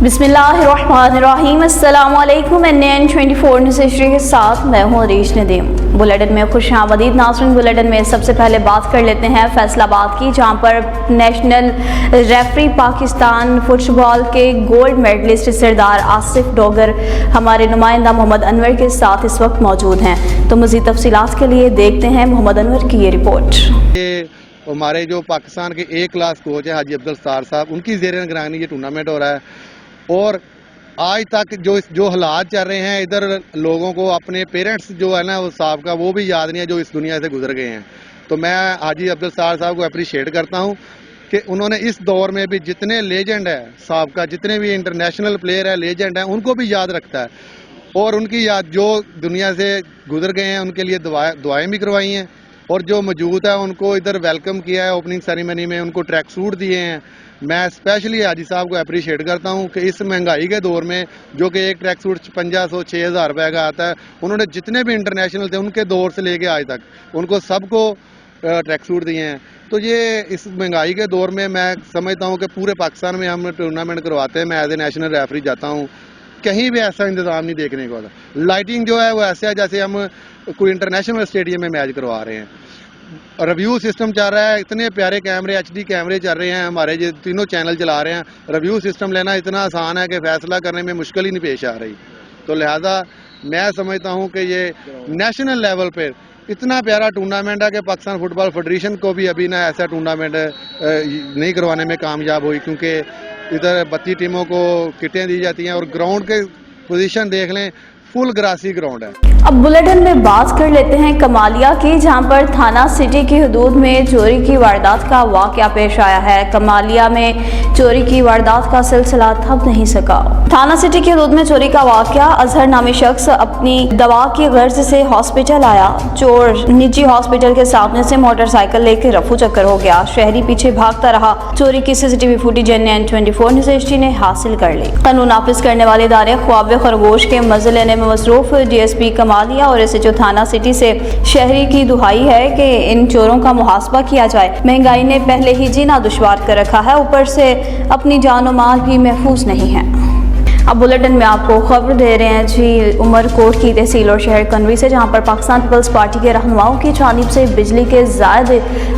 बिस्मिल्लाहिर्रहमानिर्रहीम। अस्सलाम वालेकुम। NN24 न्यूज़ हिस्ट्री के साथ मैं हूँ अरीश नदीम। बुलेटिन में खुश आमदीद नाज़रीन। बुलेटिन में सबसे पहले बात कर लेते हैं फैसलाबाद की, जहाँ पर नेशनल रेफरी पाकिस्तान फुटबॉल के गोल्ड मेडलिस्ट सरदार आसिफ डोगर हमारे नुमाइंदा मोहम्मद अनवर के साथ इस वक्त मौजूद हैं। तो मज़ीद तफसीलात के लिए देखते हैं मोहम्मद अनवर की ये रिपोर्ट। हमारे जो पाकिस्तान के ए क्लास कोच हैं हाजी अब्दुल सत्तार साहब, उनकी ज़ेर निगरानी ये टूर्नामेंट हो रहा है। और आज तक जो हालात चल रहे हैं, इधर लोगों को अपने पेरेंट्स जो है ना वो साहब का वो भी याद नहीं है जो इस दुनिया से गुजर गए हैं। तो मैं हाजी अब्दुल सत्तार साहब को अप्रिशिएट करता हूँ कि उन्होंने इस दौर में भी जितने लेजेंड है साहब का, जितने भी इंटरनेशनल प्लेयर है लेजेंड है, उनको भी याद रखता है। और उनकी याद जो दुनिया से गुजर गए हैं उनके लिए दुआएं भी करवाई हैं, और जो मौजूद है उनको इधर वेलकम किया है ओपनिंग सेरेमनी में, उनको ट्रैक सूट दिए हैं। मैं स्पेशली हाजी साहब को अप्रिशिएट करता हूं कि इस महंगाई के दौर में जो कि एक ट्रैक सूट 5,500-6,000 रुपये का आता है, उन्होंने जितने भी इंटरनेशनल थे उनके दौर से लेके आज तक उनको सबको ट्रैक सूट दिए हैं। तो ये इस महंगाई के दौर में मैं समझता हूँ कि पूरे पाकिस्तान में हम टूर्नामेंट करवाते हैं। मैं एज ए नेशनल रेफरी जाता हूँ, कहीं भी ऐसा इंतजाम नहीं देखने को आता। लाइटिंग जो है वो ऐसे है जैसे हम कोई इंटरनेशनल स्टेडियम में मैच करवा रहे हैं। रिव्यू सिस्टम चल रहा है, इतने प्यारे कैमरे HD कैमरे चल रहे हैं, हमारे जो तीनों चैनल चला रहे हैं। रिव्यू सिस्टम लेना इतना आसान है कि फैसला करने में मुश्किल ही नहीं पेश आ रही। तो लिहाजा मैं समझता हूँ कि ये नेशनल लेवल पर इतना प्यारा टूर्नामेंट है कि पाकिस्तान फुटबॉल फेडरेशन को भी अभी ना ऐसा टूर्नामेंट नहीं करवाने में कामयाब हुई, क्योंकि इधर 32 टीमों को किटें दी जाती हैं और ग्राउंड के पोजीशन देख लें, फुल ग्रासी ग्राउंड है। अब बुलेटिन में बात कर लेते हैं कमालिया की, जहां पर थाना सिटी की हदूद में चोरी की वारदात का वाकया पेश आया है। कमालिया में चोरी की वारदात का सिलसिला थम नहीं सका। थाना सिटी की हदूद में चोरी का वाकया, अजहर नामी शख्स अपनी दवा की गर्ज से हॉस्पिटल आया। चोर निजी हॉस्पिटल के सामने से मोटरसाइकिल लेकर रफू चक्कर हो गया। शहरी पीछे भागता रहा। चोरी की CCTV footage NN24 news history ने हासिल कर ली। कानून नाफिज करने वाले इदारे ख्वाब खरगोश के मजे लेने में मसरूफ। DSP कमालिया और SHO थाना सिटी से शहरी की दुहाई है कि इन चोरों का मुहासबा किया जाए। महंगाई ने पहले ही जीना दुश्वार कर रखा है, ऊपर से अपनी जान और माल भी महफूज नहीं है। अब बुलेटिन में आपको खबर दे रहे हैं जी उमरकोट की तहसील और शहर कन्वी से, जहां पर पाकिस्तान पीपल्स पार्टी के रहनुमाओं की जानिब से बिजली के ज़ायद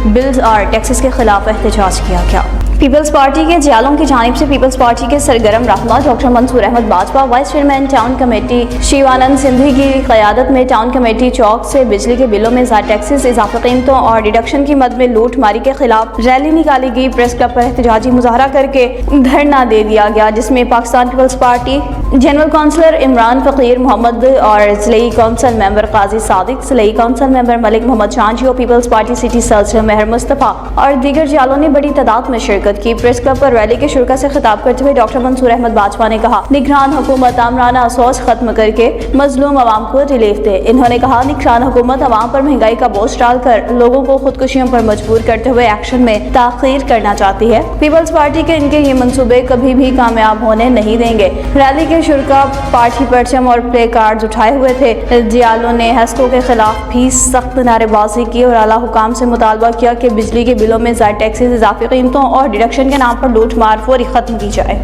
बिल्स और टैक्सेस के खिलाफ एहतजाज किया गया। पीपल्स पार्टी के जियालों की जानिब से पीपल्स पार्टी के सरगर्म रहनुमा doctor Mansoor Ahmad Bajwa, vice chairman town committee Shivanand Sindhi की क़यादत में टाउन कमेटी चौक से बिजली के बिलों में ज़ायद टैक्सेस, इजाफा कीमतों और डिडक्शन की मद में लूट मारी के खिलाफ रैली निकाली गई। प्रेस क्लब पर एहतजाजी मुजाहरा करके धरना दे दिया गया, जिसमें Pakistan Peoples Party general councillor Imran Faqir Mohammad और ज़िले काउंसिल मेंबर काजी सादिक, ज़िले काउंसिल मेंबर मलिक मोहम्मद शांजी और पीपल्स पार्टी सिटी सदस्य मेहर मुस्तफ़ा और दीगर जियालों ने बड़ी तादाद में शिरकत की। प्रेस क्लब पर रैली के शुरा से खिताब करते हुए डॉक्टर मंसूर अहमद बाजवा ने कहा, निगरान हुकूमत आमराना अफसोस खत्म करके मजलूम अवाम को रिलीफ दे। इन्होंने कहा, निगरान हुकूमत अवाम पर महंगाई का बोझ डालकर लोगों को खुदकुशियों पर मजबूर करते हुए एक्शन में ताखीर करना चाहती है। पीपल्स पार्टी के इनके ये मंसूबे कभी भी कामयाब होने नहीं देंगे। रैली के शुरा पार्टी परचम और प्ले कार्ड उठाए हुए थे। जियालों ने हेस्को के खिलाफ भी सख्त नारेबाजी की और आला हुकाम से मुतालबा किया कि बिजली के बिलों में ज़ायद टैक्सेस, इजाफी कीमतों और डिडक्शन के नाम पर लूट मार फौरी खत्म की जाए।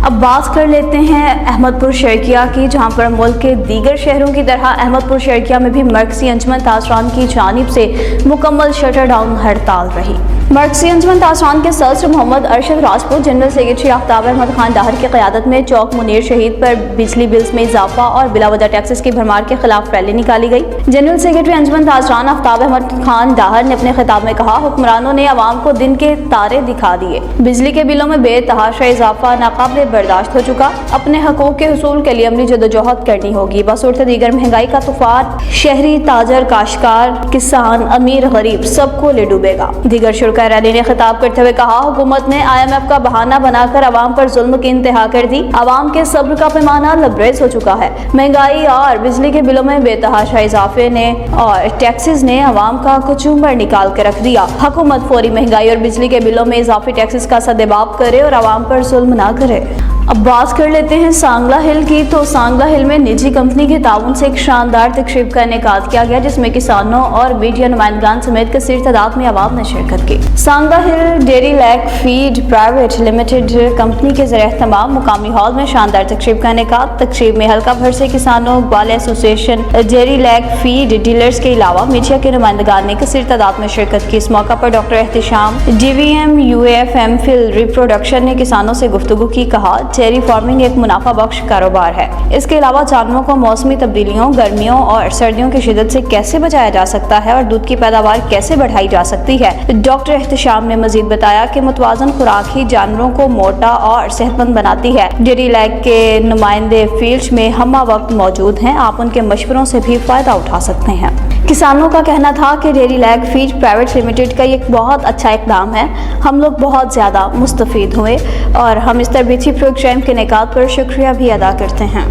अब बात कर लेते हैं अहमदपुर शर्किया की, जहां पर मुल्क के दीगर शहरों की तरह अहमदपुर शर्किया में भी मरकज़ी अंजुमन तासरान की जानिब से मुकम्मल शटर डाउन हड़ताल रही। मरकज़ी अंजुमन तासरान के सदर मोहम्मद अरशद राजपूत, जनरल सेक्रेटरी आफ्ताब अहमद खान दाहर की क़यादत में चौक मुनीर शहीद पर बिजली बिल्स में इजाफा और बिलावजह टैक्सेस की भरमार के खिलाफ रैली निकाली गई। जनरल सेक्रेटरी अंजुमन तासरान आफ्ताब अहमद खान दाहर ने अपने खिताब में कहा, हुक्मरानों ने अवाम को दिन के तारे दिखा दिए। बिजली के बिलों में बेतहाशा इजाफा नाकाबिले बर्दाश्त हो चुका। अपने हकूक के हुसूल के लिए अमली जदोजहद करनी होगी। बसूरत दीगर महंगाई का तूफान शहरी, ताजर, काश्तकार, किसान, अमीर, गरीब सबको ले डूबेगा। दीगर शुरका रैली ने खिताब करते हुए कहा, हुकूमत ने IMF का बहाना बनाकर अवाम पर जुल्म की इंतहा कर दी। अवाम के सब्र का पैमाना लबरेज हो चुका है। महंगाई और बिजली के बिलों में बेतहाशा इजाफे ने और टैक्सेस ने अवाम का कचूमर निकाल कर रख दिया। हुकूमत फौरी महंगाई और बिजली के बिलों में इजाफी टैक्सेस का सदेबाब करे और अवाम पर जुल्म ना करे। अब बात कर लेते हैं सांगला हिल की। तो सांगला हिल में निजी कंपनी के ताउन से एक शानदार तकरीब का इनेकाद किया गया, जिसमें किसानों और मीडिया नुमाइंदगान समेत कसीर तादाद में अवाम ने शिरकत की। सांगा हिल डेयरी लैक फीड प्राइवेट लिमिटेड कंपनी के ज़रिए तमाम मुकामी हॉल में शानदार तकरीब का इनेकाद। तकरीब में हल्का भर से किसानों, बाल एसोसिएशन, डेयरी लैक फीड डीलर्स के अलावा मीडिया के नुमाइंदगान ने कसीर तादाद में शिरकत की। इस मौका पर doctor Ehtisham DVM UAF MPhil reproduction ने किसानों से गुफ्तगू की। कहा, डेयरी फार्मिंग एक मुनाफा बख्श कारोबार है। इसके अलावा जानवरों को मौसमी तब्दीलियों, गर्मियों और सर्दियों की शिद्दत से कैसे बचाया जा सकता है और दूध की पैदावार कैसे बढ़ाई जा सकती है। डॉक्टर एहतिशाम ने मजीद बताया कि मुतवाज़न खुराक ही जानवरों को मोटा और सेहतमंद बनाती है। डेयरी लैक के नुमाइंदे फील्ड में हमा वक्त मौजूद हैं, आप उनके मशवरों से भी फ़ायदा उठा सकते हैं। किसानों का कहना था कि डेयरी लैक फीड प्राइवेट लिमिटेड का ये एक बहुत अच्छा इक़दाम है। हम लोग बहुत ज़्यादा मुस्तफ़ीद हुए और हम इस तरबीती प्रोग्राम के इनेकाद पर शुक्रिया भी अदा करते हैं।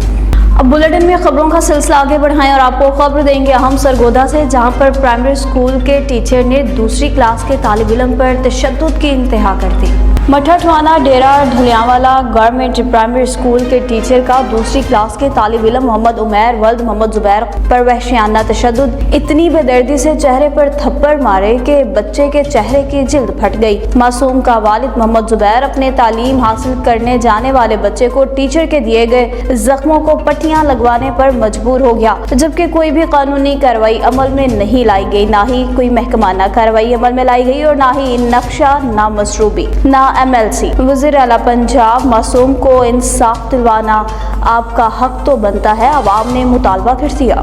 अब बुलेटिन में खबरों का सिलसिला आगे बढ़ाएं और आपको खबर देंगे अहम सरगोदा से, जहां पर प्राइमरी स्कूल के टीचर ने दूसरी क्लास के तालिब इल्म पर तशद्दुद की इंतहा कर दी। मठा ठवाना डेरा ढलियांवाला गवर्नमेंट प्राइमरी स्कूल के टीचर का दूसरी क्लास के तालिब इल्म मोहम्मद उमैर वल्द मोहम्मद जुबैर पर वहशियाना तशद्दुद, इतनी बेदर्दी से चेहरे पर थप्पड़ मारे कि बच्चे के चेहरे की जिल्द फट गई। मासूम का वालिद मोहम्मद जुबैर अपने तालीम हासिल करने जाने वाले बच्चे को टीचर के दिए गए जख्मों को पट्टियां लगवाने पर मजबूर हो गया, जबकि कोई भी कानूनी कार्रवाई अमल में नहीं लाई गई, ना ही कोई महकमाना कार्रवाई अमल में लाई गई और ना ही नक्शा, ना मसरूबी, ना MLC। वज़ीर आला पंजाब मासूम को इंसाफ दिलवाना आपका हक तो बनता है, अवाम ने मुतालबा कर दिया।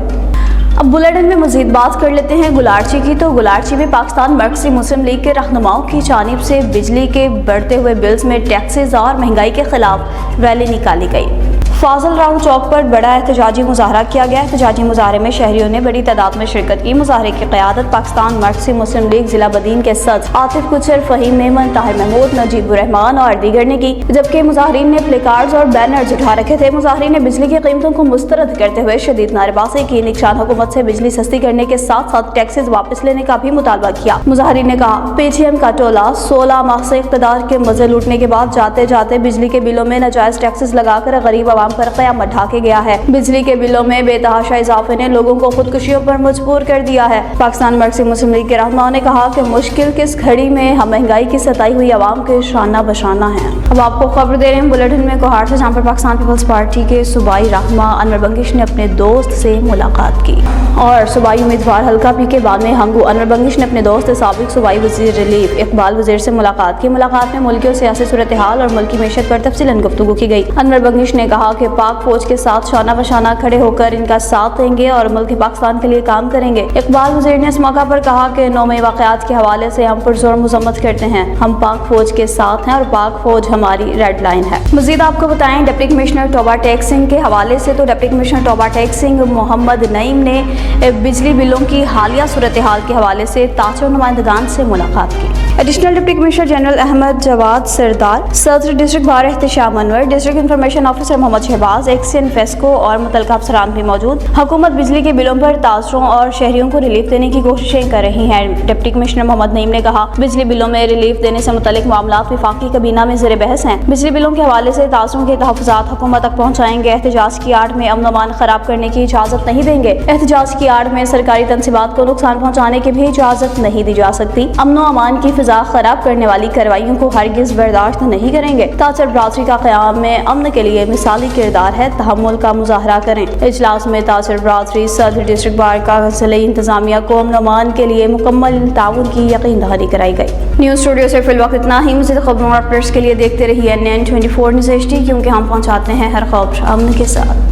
अब बुलेटिन में मजीद बात कर लेते हैं गुलारची की। तो गुलारची में पाकिस्तान मरकज़ी मुस्लिम लीग के रहनुमाओं की जानिब से बिजली के बढ़ते हुए बिल्स में टैक्सेस और महंगाई के खिलाफ रैली निकाली गई। फाजल राव चौक पर बड़ा एहतजाजी मुजाहरा किया गया। एहतजाजी मुजाहरे में शहरियों ने बड़ी तादाद में शिरकत की। मुजाहरे की क़यादत पाकिस्तान मरकज़ी मुस्लिम लीग जिला बदीन के सदर आतिफ कुचर, फ़हीम मेमन, ताहिर महमूद, नजीबुर रहमान और दीगर ने की, जबकि मुजाहरीन ने प्लेकार्ड्स और बैनर्स उठा रखे थे। मुजाहरीन ने बिजली की कीमतों को मुस्तरद करते हुए शदीद नारेबाजी की। निगरान हुकूमत से बिजली सस्ती करने के साथ साथ टैक्सेस वापस लेने का भी मुतालबा किया। मुजाहरीन ने कहा, PTM का टोला 16 माह से इक़्तिदार के मजे लूटने के बाद जाते जाते बिजली के बिलों में नाजायज टैक्सेस लगाकर गरीब आवाम पर क़यामत ढाके गया है। बिजली के बिलों में बेतहाशा इजाफे ने लोगों को खुदकुशियों पर मजबूर कर दिया है। पाकिस्तान मरकज़ी मुस्लिम लीग के रहनुमाओं ने कहा कि मुश्किल किस घड़ी में हम महंगाई की सताई हुई आवाम के शाना बशाना है। अब आपको खबर दे रहे हैं बुलेटिन में कोहार से, जहाँ पर पाकिस्तान पीपल्स पार्टी के सूबाई रहनुमा अनवर बंगिश ने अपने दोस्त से मुलाकात की। और सूबाई उम्मीदवार हल्का पी के बाद में हंगू अनवर बंगिश ने अपने दोस्त साबिक सूबाई वज़ीर रिलीफ इकबाल वज़ीर से मुलाकात की। मुलाकात में मुल्की और सियासी सूरत हाल और मुल्की मैशत पर तफसीलन गुफ्तगू की गई। अनवर बंगिश ने कहा कि पाक फौज के साथ शाना बशाना खड़े होकर इनका साथ देंगे और मुल्क पाकिस्तान के लिए काम करेंगे। इकबाल वज़ीर ने इस मौका पर कहा कि 9 मई वाक़यात के हवाले से हम पुरज़ोर मज़म्मत करते हैं। हम पाक फौज के साथ हैं और पाक फौज हमारी रेड लाइन है। मज़ीद आपको बताएं डिप्टी कमिश्नर टोबा टेक सिंह के हवाले से, तो डिप्टी कमिश्नर टोबा टेक सिंह मोहम्मद नईम ने बिजली बिलों की हालिया सूरत हाल के हवाले से ताजर नुमाइंदगान से मुलाकात की। Additional deputy commissioner general Ahmad Jawad Sardar, सदर district bar Ehtisham Anwar, district information officer Muhammad Shahbaz, XEN FESCO और मुतल्लिका अफसरान भी मौजूद। हुकूमत बिजली के बिलों पर तासरों और शहरियों को रिलीफ देने की कोशिशें कर रही है। डिप्टी कमिश्नर मोहम्मद नईम ने कहा, बिजली बिलों में रिलीफ देने से मुतल्लिक मामलात वफाकी काबीना में ज़ेर बहस हैं। बिजली बिलों के हवाले से तासरों के तहफ़्फ़ुज़ात हुकूमत तक पहुँचाएंगे। एहतजाज की आड़ में अमन अमान खराब करने की इजाज़त नहीं देंगे। एहतजाज की आड़ में सरकारी तनसीबात को नुकसान पहुँचाने की भी इजाज़त नहीं दी जा सकती। अमन व अमान की फिजा खराब करने वाली कार्रवाइयों को हरगिज़ बर्दाश्त नहीं करेंगे। ताजर बरादरी का क़याम में अमन के लिए मिसाली किरदार है, तहम्मुल का मुजाहरा करें। इजलास में ताजर बरादरी, सदर डिस्ट्रिक्ट बार काउंसिल इंतजामिया को अमन अमान के लिए मुकम्मल ताउन की यकीन दहानी कराई गई। न्यूज़ स्टूडियो से फिल वक्त इतना ही। मज़ीद खबरों और अपडेट्स के लिए देखते रहिए NN24 न्यूज़ HD, क्योंकि हम पहुँचाते हैं हर खबर अमन के साथ।